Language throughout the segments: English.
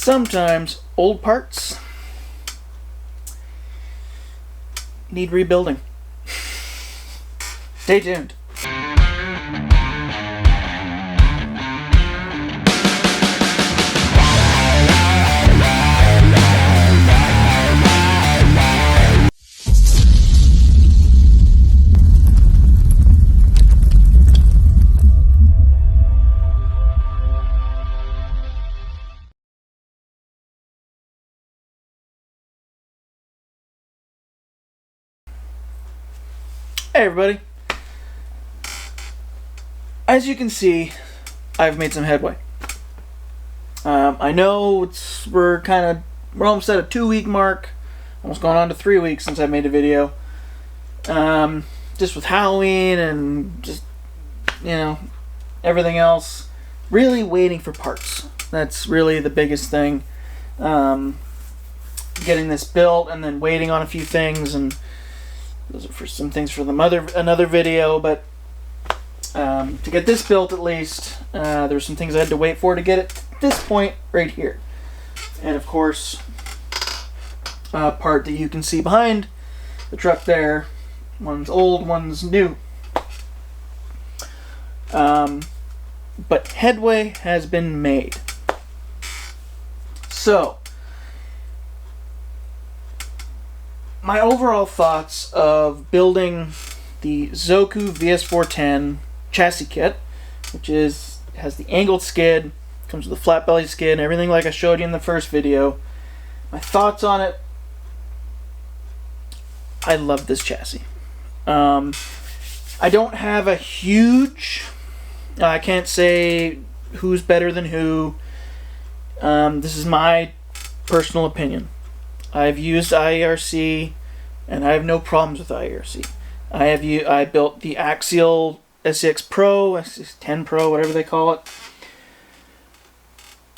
Sometimes old parts need rebuilding. Stay tuned. Hey everybody, as you can see, I've made some headway. I know we're almost at a 2-week mark, almost gone on to 3 weeks since I made a video. Just with Halloween and just, you know, everything else, really waiting for parts. That's really the biggest thing. Getting this built and then waiting on a few things, and those are for some things for another video, but to get this built at least, there's some things I had to wait for to get it to this point right here. And of course, part that you can see behind the truck there, one's old, one's new. But headway has been made. So, my overall thoughts of building the ZOKU VS5-10 chassis kit, which has the angled skid, comes with a flat belly skid and everything like I showed you in the first video. My thoughts on it: I love this chassis. I don't have a huge, I can't say who's better than who. This is my personal opinion. I've used IRC, and I have no problems with IRC. I built the Axial SCX Pro, SCX-10 Pro, whatever they call it.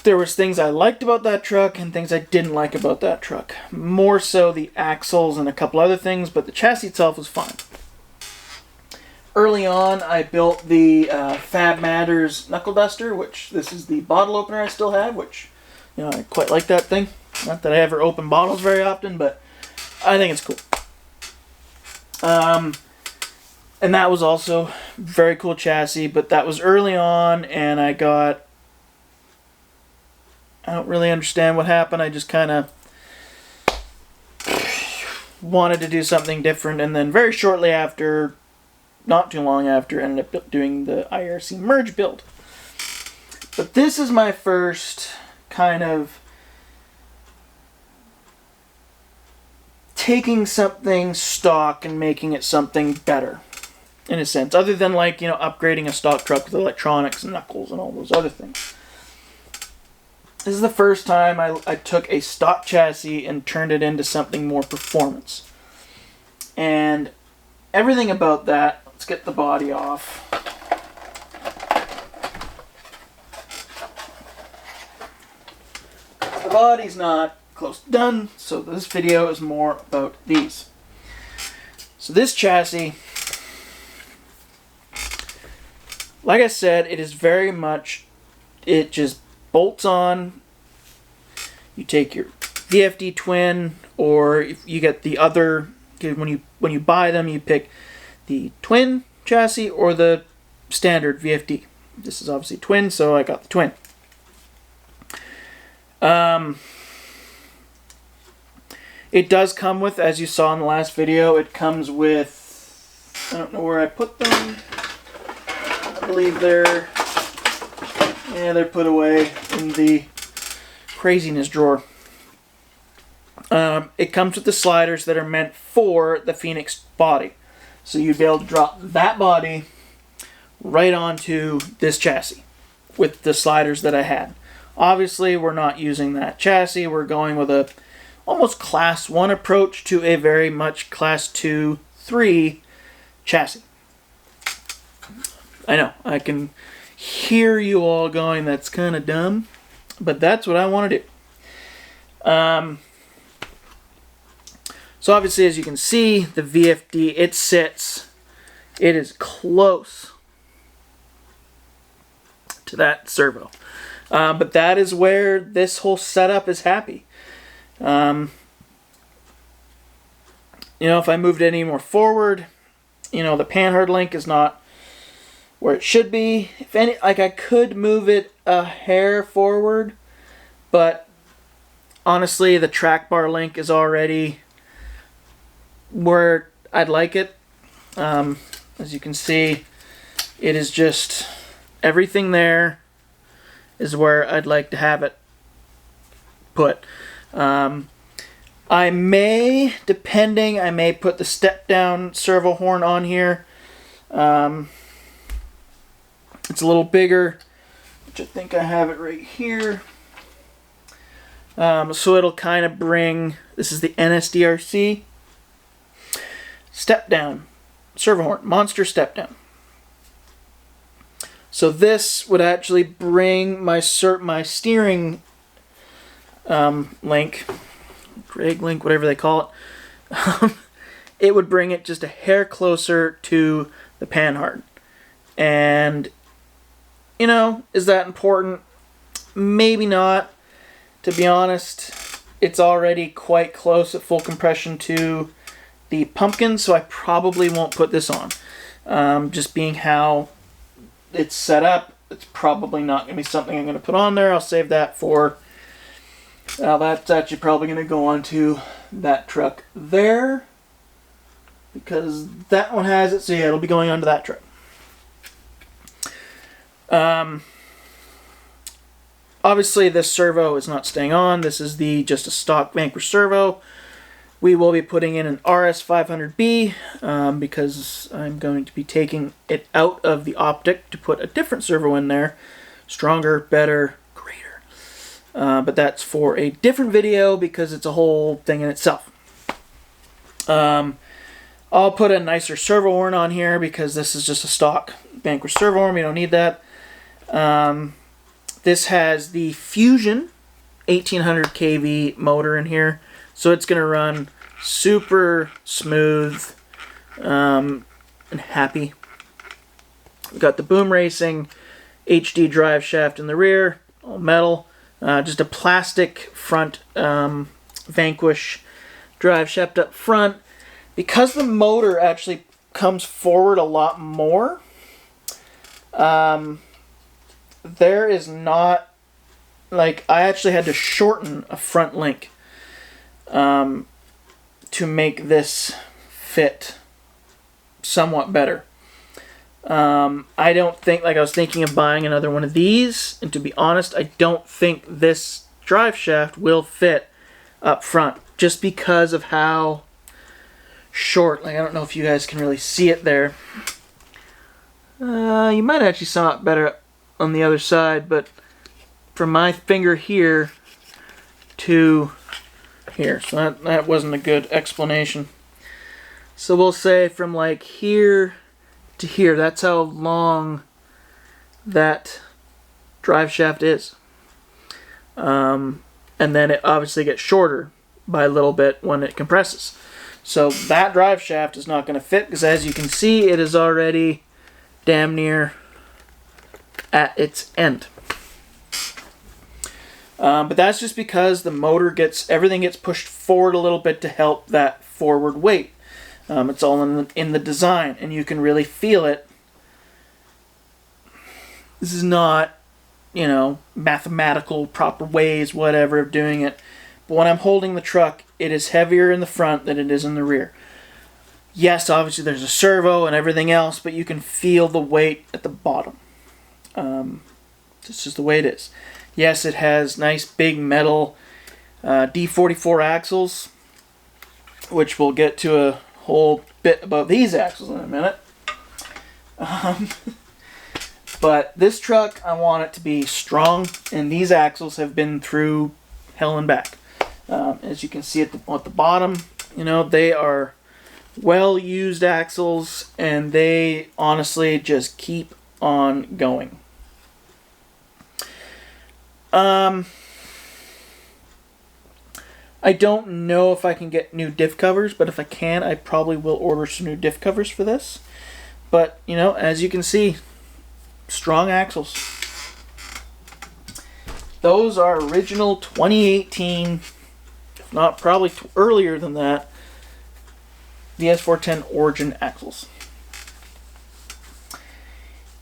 There was things I liked about that truck and things I didn't like about that truck. More so the axles and a couple other things, but the chassis itself was fine. Early on, I built the Fab Matters Knuckle Duster, which this is the bottle opener I still have, which, you know, I quite like that thing. Not that I ever open bottles very often, but I think it's cool. And that was also very cool chassis, but that was early on, and I don't really understand what happened. I just kind of wanted to do something different, and then very shortly after, not too long after, ended up doing the IRC merge build. But this is my first kind of taking something stock and making it something better, in a sense, other than, like, you know, upgrading a stock truck with electronics and knuckles and all those other things. This is the first time I took a stock chassis and turned it into something more performance. And everything about that, let's get the body off. The body's not close to done, so this video is more about these. So this chassis, like I said, it is very much, it just bolts on. You take your VFD twin, or if you get the other, when you buy them, you pick the twin chassis or the standard VFD. This is obviously twin, so I got the twin. It does come with, as you saw in the last video, it comes with, I don't know where I put them. I believe they're put away in the craziness drawer. It comes with the sliders that are meant for the Phoenix body. So you'd be able to drop that body right onto this chassis with the sliders that I had. Obviously, we're not using that chassis. We're going with a almost Class 1 approach to a very much Class 2, 3 chassis. I know, I can hear you all going, that's kind of dumb, but that's what I want to do. So obviously, as you can see, the VFD, it is close to that servo. But that is where this whole setup is happy. You know, if I moved it any more forward, you know, the panhard link is not where it should be. If any, like, I could move it a hair forward, but honestly, the track bar link is already where I'd like it. As you can see, it is just everything there is where I'd like to have it put. I may, depending, I may put the step down servo horn on here. It's a little bigger, which I think I have it right here. So it'll kind of bring, this is the NSDRC step down servo horn, monster step down. So this would actually bring my steering link, drag link, whatever they call it. It would bring it just a hair closer to the panhard. And, you know, is that important? Maybe not. To be honest, it's already quite close at full compression to the pumpkin, so I probably won't put this on. Just being how it's set up, it's probably not going to be something I'm going to put on there. I'll save that for... that's actually probably going to go onto that truck there, because that one has it, so yeah, it'll be going onto that truck. Obviously this servo is not staying on. This is just a stock Vanquish servo. We will be putting in an RS500B because I'm going to be taking it out of the optic to put a different servo in there. Stronger, better, greater. But that's for a different video because it's a whole thing in itself. I'll put a nicer servo horn on here because this is just a stock Vanquish servo horn. We don't need that. This has the Fusion 1800 kV motor in here, so it's going to run super smooth and happy. We've got the BoomRacing HD drive shaft in the rear, all metal, just a plastic front Vanquish drive shaft up front. Because the motor actually comes forward a lot more, there is not, like, I actually had to shorten a front link to make this fit somewhat better. I don't think, like, I was thinking of buying another one of these, and to be honest, I don't think this drive shaft will fit up front, just because of how short, like, I don't know if you guys can really see it there. You might actually saw it better on the other side, but from my finger here to here, so that wasn't a good explanation. So we'll say from like here to here, that's how long that drive shaft is. And then it obviously gets shorter by a little bit when it compresses. So that drive shaft is not going to fit because, as you can see, it is already damn near at its end. But that's just because the motor everything gets pushed forward a little bit to help that forward weight. It's all in the design, and you can really feel it. This is not, you know, mathematical, proper ways, whatever, of doing it. But when I'm holding the truck, it is heavier in the front than it is in the rear. Yes, obviously there's a servo and everything else, but you can feel the weight at the bottom. This is the way it is. Yes, it has nice big metal D44 axles, which we'll get to a whole bit about these axles in a minute. But this truck, I want it to be strong, and these axles have been through hell and back. As you can see at the bottom, you know, they are well-used axles, and they honestly just keep on going. I don't know if I can get new diff covers, but if I can, I probably will order some new diff covers for this. But, you know, as you can see, strong axles. Those are original 2018, if not probably earlier than that, VS5-10 Origin axles.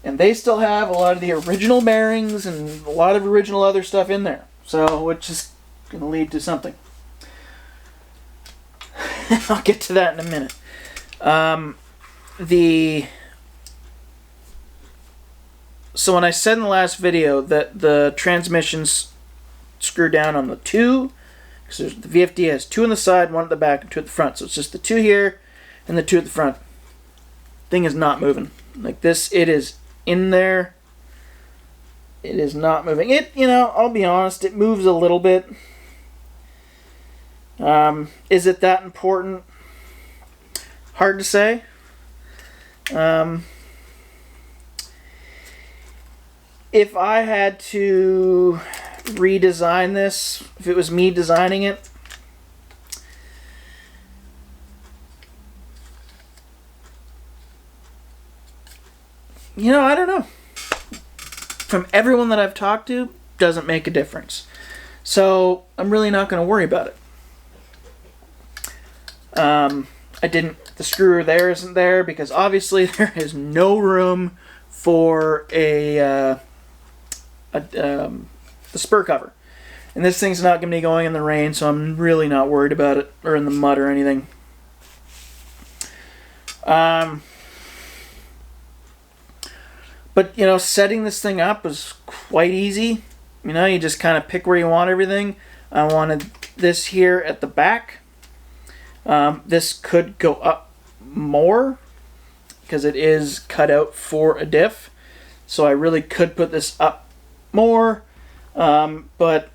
And they still have a lot of the original bearings and a lot of original other stuff in there. So, which is going to lead to something. I'll get to that in a minute. So when I said in the last video that the transmissions screw down on the two, because the VFD has two on the side, one at the back, and two at the front. So it's just the two here and the two at the front. Thing is not moving. Like this, it is in there. It is not moving. It, you know, I'll be honest, it moves a little bit. Is it that important? Hard to say. If I had to redesign this, if it was me designing it, you know, I don't know. From everyone that I've talked to, doesn't make a difference. So I'm really not going to worry about it. The screw there isn't there because obviously there is no room for the spur cover. And this thing's not going to be going in the rain, so I'm really not worried about it, or in the mud or anything. But, you know, setting this thing up is quite easy. You know, you just kind of pick where you want everything. I wanted this here at the back. This could go up more because it is cut out for a diff. So I really could put this up more, but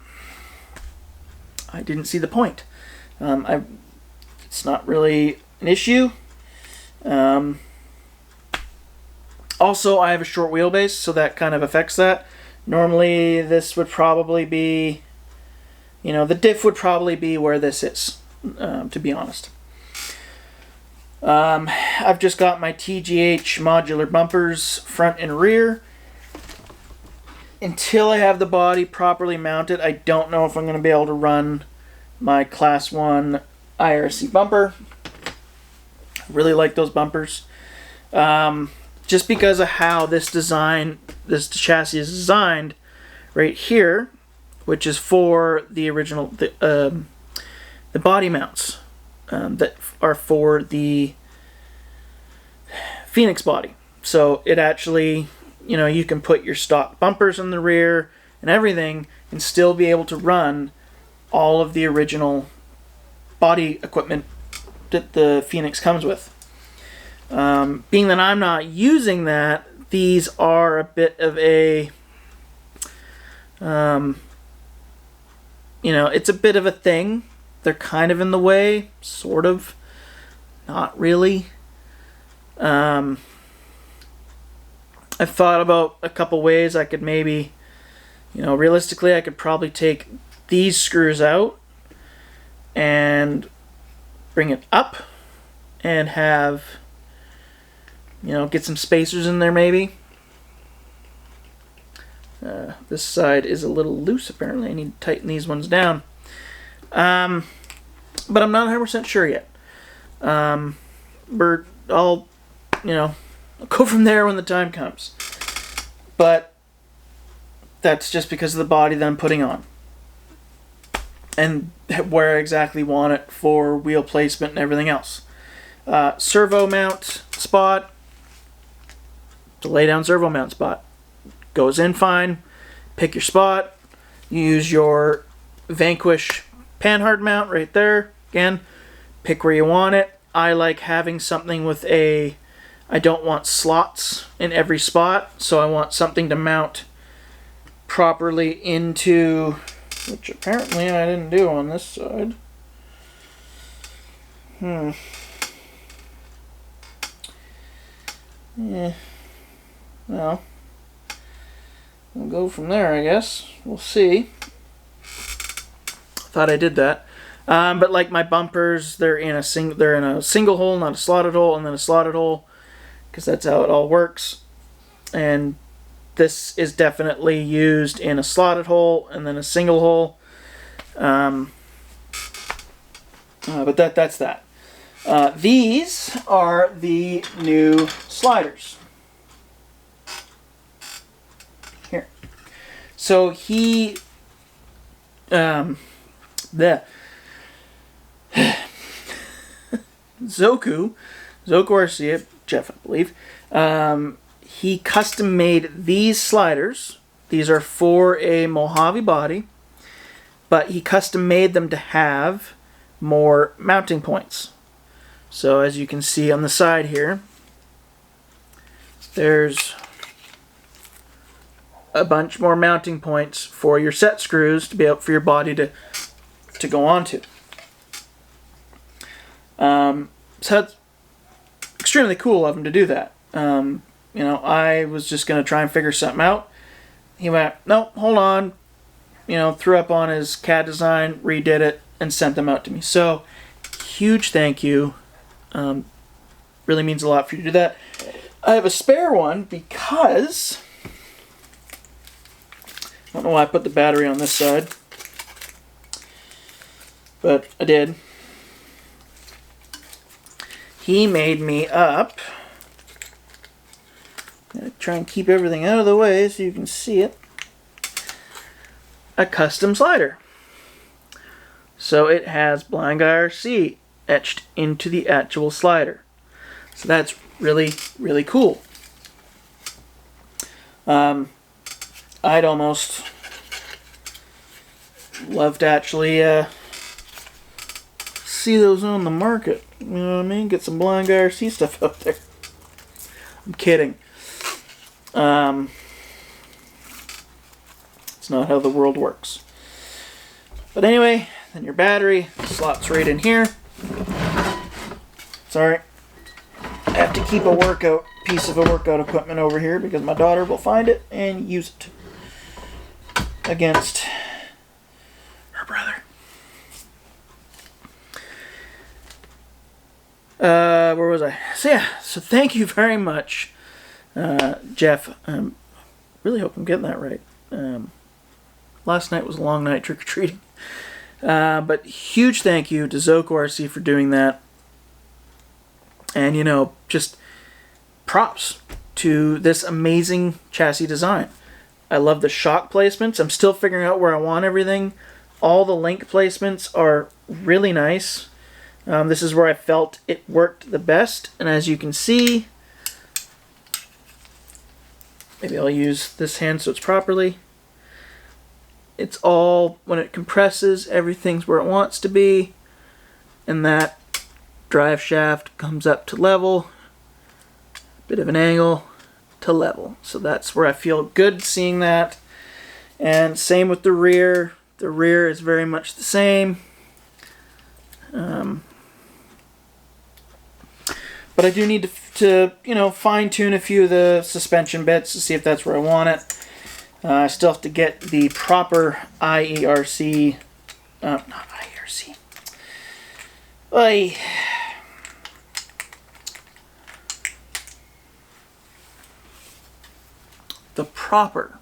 I didn't see the point. It's not really an issue. Also, I have a short wheelbase, so that kind of affects that. Normally, this would probably be, you know, the diff would probably be where this is, to be honest. I've just got my TGH modular bumpers, front and rear. Until I have the body properly mounted, I don't know if I'm going to be able to run my Class 1 IRC bumper. I really like those bumpers. Just because of how this chassis is designed right here, which is for the original, the body mounts that are for the Phoenix body. So it actually, you know, you can put your stock bumpers in the rear and everything and still be able to run all of the original body equipment that the Phoenix comes with. Being that I'm not using that, these are a bit of a, you know, it's a bit of a thing. They're kind of in the way, sort of, not really. I've thought about a couple ways I could maybe, you know, realistically I could probably take these screws out and bring it up and have, you know, get some spacers in there maybe. This side is a little loose apparently. I need to tighten these ones down. But I'm not 100% sure yet. I'll, you know, I'll go from there when the time comes. But that's just because of the body that I'm putting on. And where I exactly want it for wheel placement and everything else. Servo mount spot. The lay down servo mount spot. Goes in fine. Pick your spot. You use your Vanquish panhard mount right there. Again, pick where you want it. I like having something with a, I don't want slots in every spot, so I want something to mount properly into, which apparently I didn't do on this side. Yeah. Well, we'll go from there, I guess. We'll see. Thought I did that. But like my bumpers, they're in a single hole, not a slotted hole, and then a slotted hole, because that's how it all works. And this is definitely used in a slotted hole and then a single hole. But that's that. These are the new sliders. Here. So he... ZOKU RC, Jeff, I believe, he custom made these sliders. These are for a Mojave body, but he custom made them to have more mounting points. So as you can see on the side here, there's a bunch more mounting points for your set screws to be able for your body to go onto. So it's extremely cool of him to do that. You know, I was just going to try and figure something out. He went, no, hold on. You know, threw up on his CAD design, redid it, and sent them out to me. So, huge thank you. Really means a lot for you to do that. I have a spare one because... I don't know why I put the battery on this side. But I did. He made me up. I'm gonna try and keep everything out of the way so you can see it. A custom slider. So it has Blind Guy RC etched into the actual slider. So that's really, really cool. I'd almost love to actually see those on the market. You know what I mean? Get some Blind Guy RC stuff out there. I'm kidding. It's not how the world works. But anyway, then your battery slots right in here. Sorry. I have to keep a piece of workout equipment over here because my daughter will find it and use it against her brother. Where was I? So yeah, so thank you very much, Jeff. Really hope I'm getting that right. Last night was a long night trick-or-treating. But huge thank you to ZOKU RC for doing that. And, you know, just props to this amazing chassis design. I love the shock placements. I'm still figuring out where I want everything. All the link placements are really nice. This is where I felt it worked the best. And as you can see, maybe I'll use this hand so it's properly. It's all, when it compresses, everything's where it wants to be. And that drive shaft comes up to level. Bit of an angle to level. So that's where I feel good seeing that. And same with the rear. The rear is very much the same. But I do need to you know, fine-tune a few of the suspension bits to see if that's where I want it. I still have to get the proper IERC, not IERC. The proper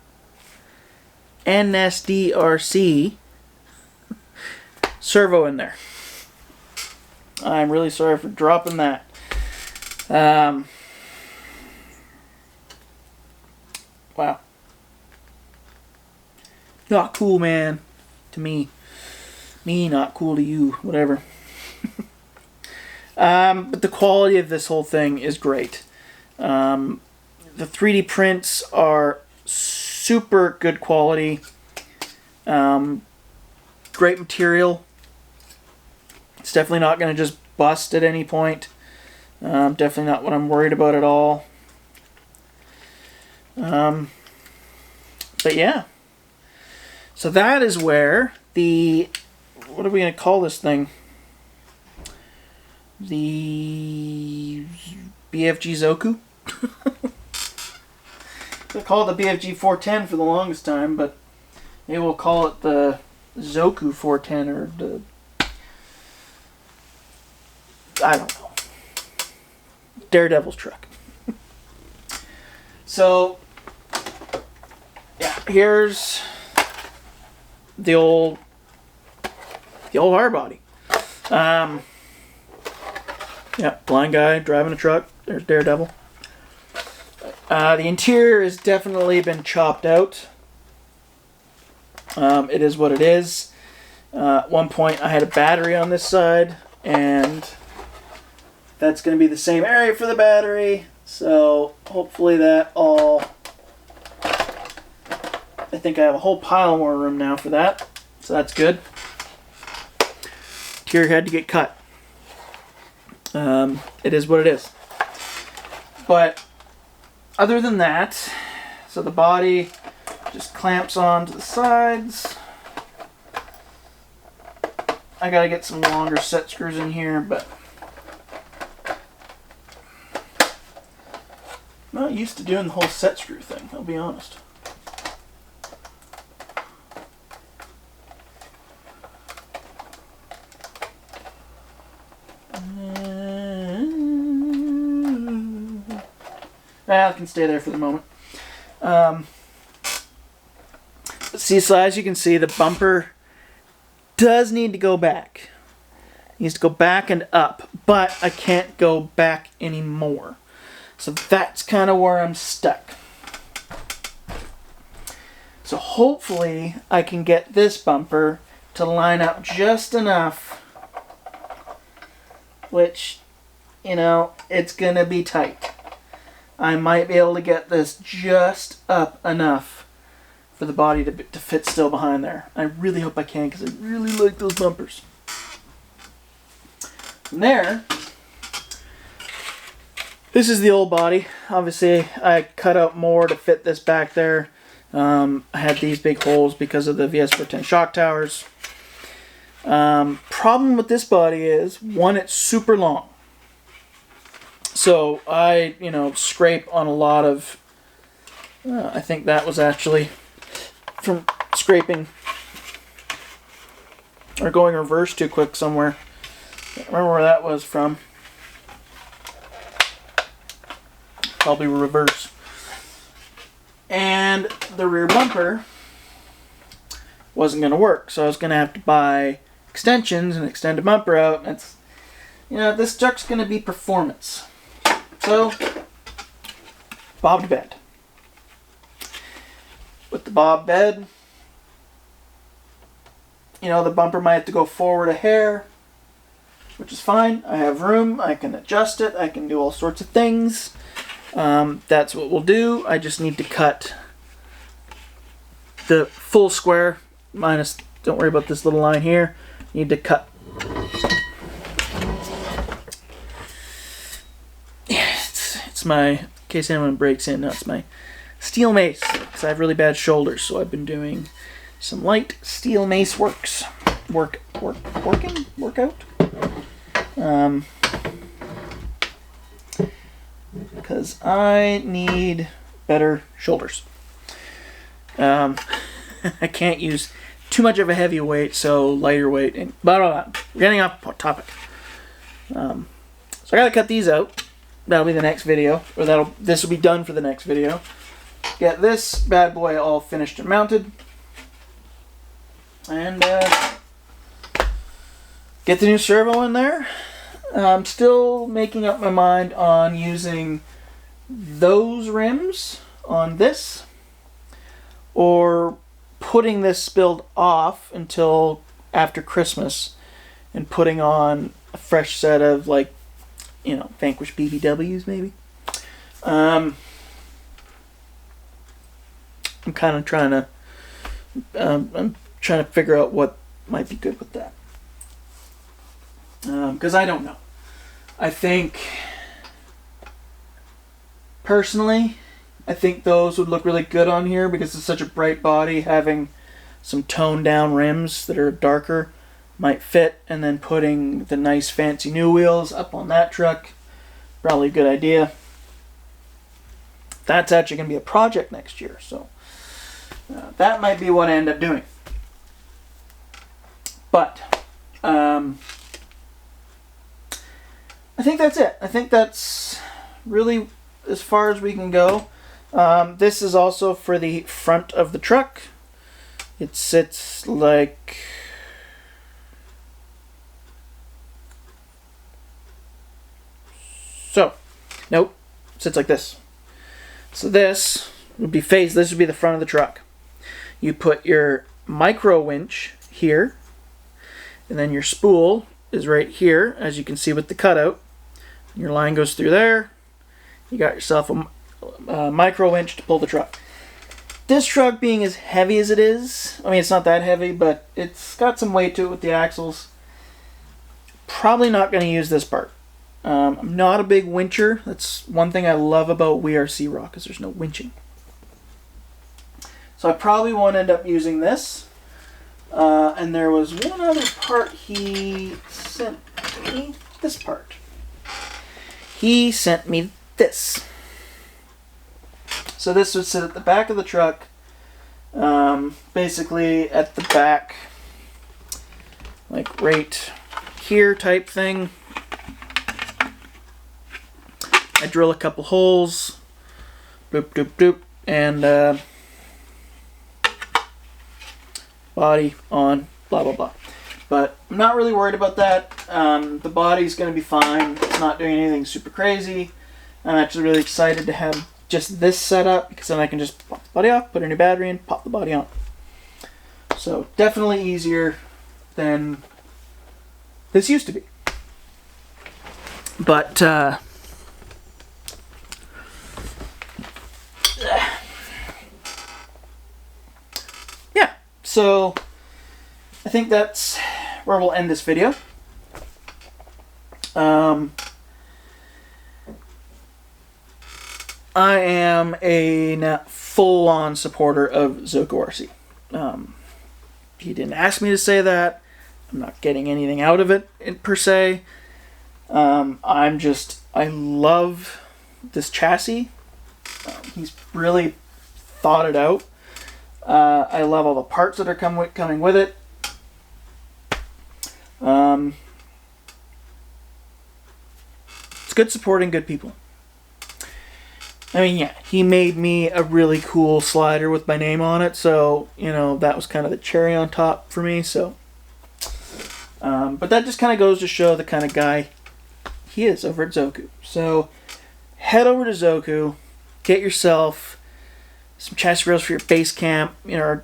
NSDRC servo in there. I'm really sorry for dropping that. Wow. Not cool, man. To me. Me, not cool to you. Whatever. But the quality of this whole thing is great. The 3D prints are super good quality. Great material. It's definitely not going to just bust at any point. Definitely not what I'm worried about at all. But yeah. So that is where the, what are we going to call this thing? The BFG ZOKU? I call it the BFG 410 for the longest time, but maybe we'll call it the ZOKU 410 or the, I don't know, Daredevil's truck. So here's the old hard body. Yeah, blind guy driving a truck. There's Daredevil. The interior has definitely been chopped out. It is what it is. At one point I had a battery on this side, and that's going to be the same area for the battery. So hopefully that all... I think I have a whole pile more room now for that. So that's good. Interior had to get cut. It is what it is. But other than that, so the body just clamps onto the sides. I gotta get some longer set screws in here, but I'm not used to doing the whole set screw thing, I'll be honest. I can stay there for the moment. See, so as you can see, the bumper does need to go back. It needs to go back and up, but I can't go back anymore. So that's kind of where I'm stuck. So hopefully I can get this bumper to line up just enough, which, you know, it's going to be tight. I might be able to get this just up enough for the body to fit still behind there. I really hope I can, because I really like those bumpers. From there, this is the old body. Obviously, I cut out more to fit this back there. I had these big holes because of the VS5-10 shock towers. Problem with this body is, one, it's super long. So I, you know, scrape on a lot of, I think that was actually from scraping or going reverse too quick somewhere. Can't remember where that was from. Probably reverse. And the rear bumper wasn't going to work, so I was going to have to buy extensions and extend the bumper out. And it's, you know, this truck's going to be performance. So, bobbed bed. With the bob bed, you know, the bumper might have to go forward a hair, which is fine. I have room. I can adjust it. I can do all sorts of things. That's what we'll do. I just need to cut the full square, minus, don't worry about this little line here. Need to cut. It's my, in case anyone breaks in, that's my steel mace, because I have really bad shoulders, so I've been doing some light steel mace workout. Because I need better shoulders. I can't use too much of a heavy weight, so lighter weight, and blah, blah, blah. We're getting off topic. So I gotta cut these out. That'll be the next video, or this will be done for the next video. Get this bad boy all finished and mounted, and get the new servo in there. I'm still making up my mind on using those rims on this, or putting this build off until after Christmas and putting on a fresh set of, like, you know, Vanquish BBWs maybe. I'm kind of trying to I'm trying to figure out what might be good with that, because I don't know. I think personally, I think those would look really good on here because it's such a bright body. Having some toned down rims that are darker might fit, and then putting the nice fancy new wheels up on that truck, probably a good idea. That's actually going to be a project next year, so that might be what I end up doing. But I think that's it. I think that's really as far as we can go. This is also for the front of the truck. It sits like so. Nope, sits like this. So this would be this would be the front of the truck. You put your micro winch here, and then your spool is right here, as you can see with the cutout. Your line goes through there. You got yourself a micro winch to pull the truck. This truck being as heavy as it is, I mean, it's not that heavy, but it's got some weight to it with the axles. Probably not going to use this part. I'm not a big wincher. That's one thing I love about WeRC Rock, is there's no winching. So I probably won't end up using this. And there was one other part he sent me. This part. He sent me this. So this would sit at the back of the truck. Basically at the back. Like right here type thing. I drill a couple holes. Doop, doop, doop. And body on, blah, blah, blah. But I'm not really worried about that. The body's going to be fine. It's not doing anything super crazy. I'm actually really excited to have just this set up, because then I can just pop the body off, put a new battery in, pop the body on. So definitely easier than this used to be. But yeah, so I think that's where we'll end this video. I am a full-on supporter of ZOKU RC. He didn't ask me to say that. I'm not getting anything out of it per se. I love this chassis. He's really thought it out. I love all the parts that are coming with it. It's good supporting good people. I mean, yeah, he made me a really cool slider with my name on it, so, you know, that was kind of the cherry on top for me, so. But that just kind of goes to show the kind of guy he is over at ZOKU. So, head over to ZOKU, get yourself some chassis rails for your base camp, you know,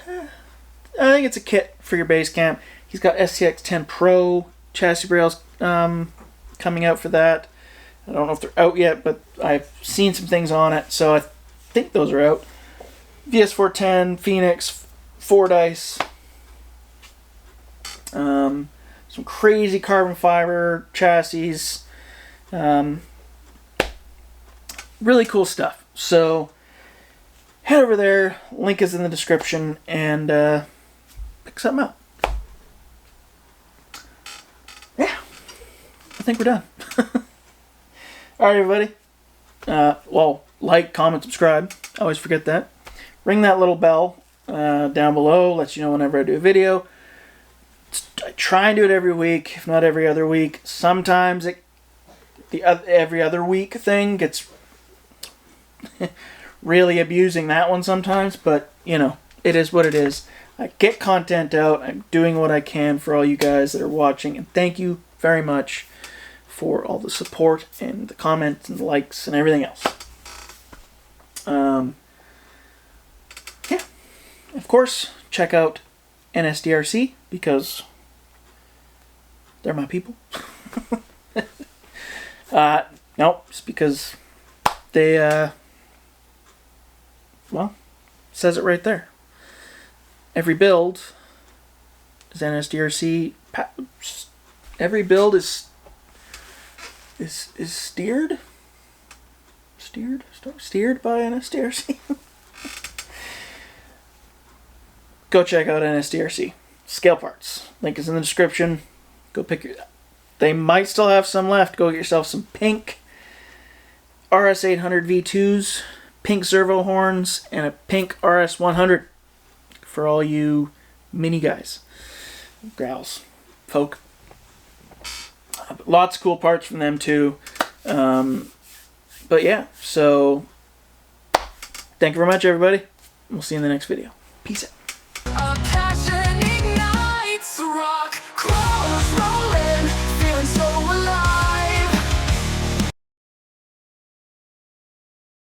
I think it's a kit for your base camp. He's got SCX-10 Pro chassis rails coming out for that. I don't know if they're out yet, but I've seen some things on it, so I think those are out. VS5-10, Phoenix, Fordyce. Some crazy carbon fiber chassis. Really cool stuff. So head over there. Link is in the description, and pick something up. Yeah, I think we're done. Alright, everybody. Well, like, comment, subscribe. I always forget that. Ring that little bell down below. Lets you know whenever I do a video. I try and do it every week, if not every other week. Sometimes the every other week thing gets really abusing that one sometimes. But, you know, it is what it is. I get content out. I'm doing what I can for all you guys that are watching. And thank you very much for all the support and the comments and the likes and everything else. Yeah. Of course, check out NSDRC, because they're my people. Nope, it's because they, well, says it right there. Every build is NSDRC. Every build is steered by NSDRC. Go check out NSDRC. Scale parts. Link is in the description. Go pick your... They might still have some left. Go get yourself some pink RS800 V2s, pink servo horns, and a pink RS100 for all you mini guys. Gals. Folk. Lots of cool parts from them too. But yeah, so Thank you very much, everybody. We'll see you in the next video. Peace out.